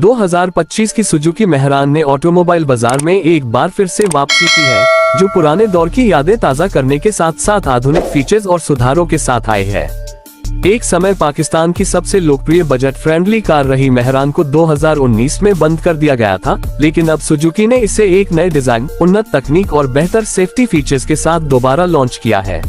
2025 की सुजुकी मेहरान ने ऑटोमोबाइल बाजार में एक बार फिर से वापसी की है, जो पुराने दौर की यादें ताज़ा करने के साथ साथ आधुनिक फीचर्स और सुधारों के साथ आई है। एक समय पाकिस्तान की सबसे लोकप्रिय बजट फ्रेंडली कार रही मेहरान को 2019 में बंद कर दिया गया था, लेकिन अब सुजुकी ने इसे एक नए डिजाइन, उन्नत तकनीक और बेहतर सेफ्टी फीचर्स के साथ दोबारा लॉन्च किया है।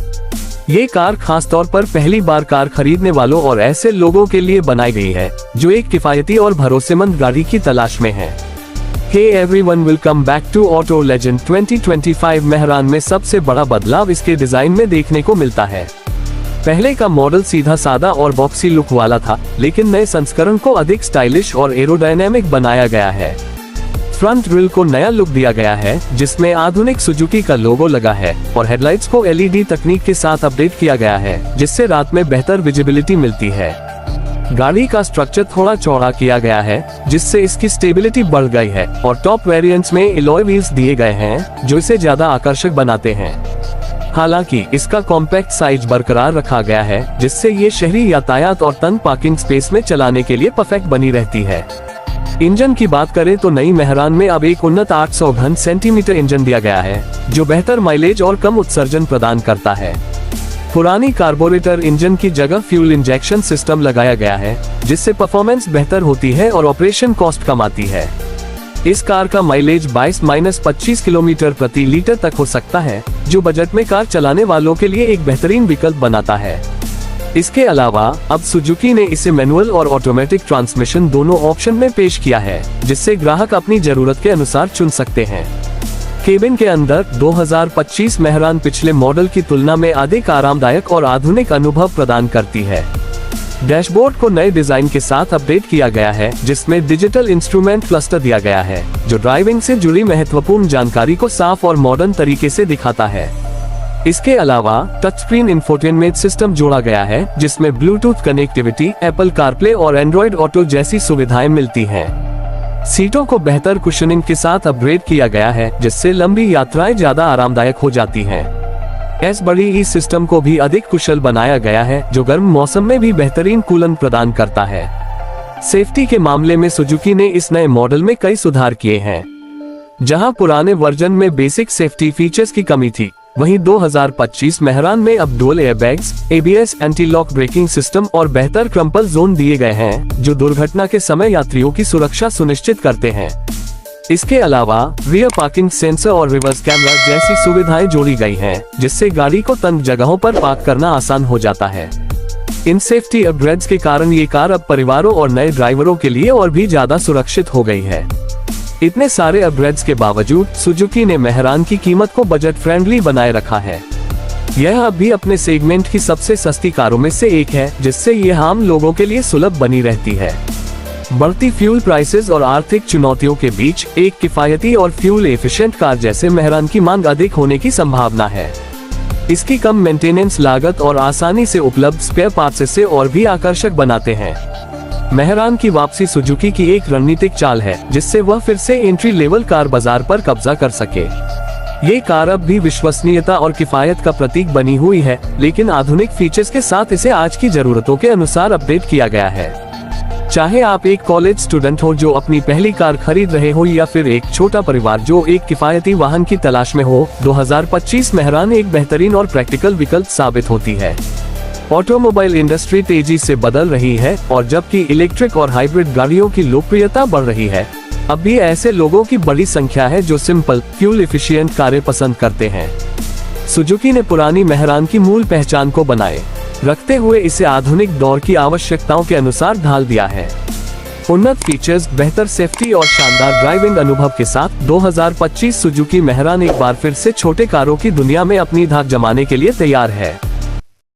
ये कार खास तौर पर पहली बार कार खरीदने वालों और ऐसे लोगों के लिए बनाई गई है जो एक किफायती और भरोसेमंद गाड़ी की तलाश में हैं। Hey everyone, welcome back to Auto Legend 2025। Mehran में सबसे बड़ा बदलाव इसके डिजाइन में देखने को मिलता है। पहले का मॉडल सीधा सादा और बॉक्सी लुक वाला था, लेकिन नए संस्करण को अधिक स्टाइलिश और एरोडायनेमिक बनाया गया है। फ्रंट ग्रिल को नया लुक दिया गया है, जिसमें आधुनिक सुजुकी का लोगो लगा है, और हेडलाइट्स को LED तकनीक के साथ अपडेट किया गया है, जिससे रात में बेहतर विजिबिलिटी मिलती है। गाड़ी का स्ट्रक्चर थोड़ा चौड़ा किया गया है, जिससे इसकी स्टेबिलिटी बढ़ गई है, और टॉप वेरिएंट्स में एलॉय व्हील्स दिए गए हैं, जो इसे ज्यादा आकर्षक बनाते हैं। हालांकि इसका कॉम्पैक्ट साइज बरकरार रखा गया है, जिससे ये शहरी यातायात और तंग पार्किंग स्पेस में चलाने के लिए परफेक्ट बनी रहती है। इंजन की बात करें तो नई मेहरान में अब एक उन्नत 800 सेंटीमीटर इंजन दिया गया है, जो बेहतर माइलेज और कम उत्सर्जन प्रदान करता है। पुरानी कार्बोरेटर इंजन की जगह फ्यूल इंजेक्शन सिस्टम लगाया गया है, जिससे परफॉर्मेंस बेहतर होती है और ऑपरेशन कॉस्ट कम आती है। इस कार का माइलेज 22-25 किलोमीटर प्रति लीटर तक हो सकता है, जो बजट में कार चलाने वालों के लिए एक बेहतरीन विकल्प बनाता है। इसके अलावा अब सुजुकी ने इसे मैनुअल और ऑटोमेटिक ट्रांसमिशन दोनों ऑप्शन में पेश किया है, जिससे ग्राहक अपनी जरूरत के अनुसार चुन सकते हैं। केबिन के अंदर 2025 मेहरान पिछले मॉडल की तुलना में अधिक आरामदायक और आधुनिक अनुभव प्रदान करती है। डैशबोर्ड को नए डिजाइन के साथ अपडेट किया गया है, जिसमें डिजिटल इंस्ट्रूमेंट क्लस्टर दिया गया है, जो ड्राइविंग से जुड़ी महत्वपूर्ण जानकारी को साफ और मॉडर्न तरीके से दिखाता है। इसके अलावा टच स्क्रीन इंफोटेनमेंट सिस्टम जोड़ा गया है, जिसमें ब्लूटूथ कनेक्टिविटी, एप्पल कारप्ले और एंड्रॉइड ऑटो जैसी सुविधाएं मिलती हैं। सीटों को बेहतर कुशनिंग के साथ अपग्रेड किया गया है, जिससे लंबी यात्राएं ज्यादा आरामदायक हो जाती हैं। बड़ी सिस्टम को भी अधिक कुशल बनाया गया है, जो गर्म मौसम में भी बेहतरीन कूलन प्रदान करता है। सेफ्टी के मामले में सुजुकी ने इस नए मॉडल में कई सुधार किए हैं। जहां पुराने वर्जन में बेसिक सेफ्टी फीचर्स की कमी थी, वहीं 2025 मेहरान में अब dual airbags, ABS, anti lock braking system और बेहतर क्रम्पल जोन दिए गए हैं, जो दुर्घटना के समय यात्रियों की सुरक्षा सुनिश्चित करते हैं। इसके अलावा रियर पार्किंग सेंसर और रिवर्स कैमरा जैसी सुविधाएं जोड़ी गई हैं, जिससे गाड़ी को तंग जगहों पर पार्क करना आसान हो जाता है। इन सेफ्टी अपग्रेड्स के कारण ये कार अब परिवारों और नए ड्राइवरों के लिए और भी ज्यादा सुरक्षित हो गई है। इतने सारे अपग्रेड्स के बावजूद सुजुकी ने मेहरान की कीमत को बजट फ्रेंडली बनाए रखा है। यह अब भी अपने सेगमेंट की सबसे सस्ती कारों में से एक है, जिससे ये आम लोगों के लिए सुलभ बनी रहती है। बढ़ती फ्यूल प्राइसेस और आर्थिक चुनौतियों के बीच एक किफायती और फ्यूल एफिशिएंट कार जैसे मेहरान की मांग अधिक होने की संभावना है। इसकी कम मेंटेनेंस लागत और आसानी से उपलब्ध स्पेयर पार्ट्स इसे और भी आकर्षक बनाते हैं। मेहरान की वापसी सुजुकी की एक रणनीतिक चाल है, जिससे वह फिर से एंट्री लेवल कार बाजार पर कब्जा कर सके। ये कार अब भी विश्वसनीयता और किफायत का प्रतीक बनी हुई है, लेकिन आधुनिक फीचर्स के साथ इसे आज की जरूरतों के अनुसार अपडेट किया गया है। चाहे आप एक कॉलेज स्टूडेंट हो जो अपनी पहली कार खरीद रहे हो, या फिर एक छोटा परिवार जो एक किफायती वाहन की तलाश में हो, 2025 मेहरान एक बेहतरीन और प्रैक्टिकल विकल्प साबित होती है। ऑटोमोबाइल इंडस्ट्री तेजी से बदल रही है, और जबकि इलेक्ट्रिक और हाइब्रिड गाड़ियों की लोकप्रियता बढ़ रही है, अब भी ऐसे लोगों की बड़ी संख्या है जो सिंपल, फ्यूल एफिशिएंट कारें पसंद करते हैं। सुजुकी ने पुरानी मेहरान की मूल पहचान को बनाए रखते हुए इसे आधुनिक दौर की आवश्यकताओं के अनुसार ढाल दिया है। उन्नत फीचर्स, बेहतर सेफ्टी और शानदार ड्राइविंग अनुभव के साथ 2025 सुजुकी मेहरान एक बार फिर से छोटे कारों की दुनिया में अपनी धाक जमाने के लिए तैयार है।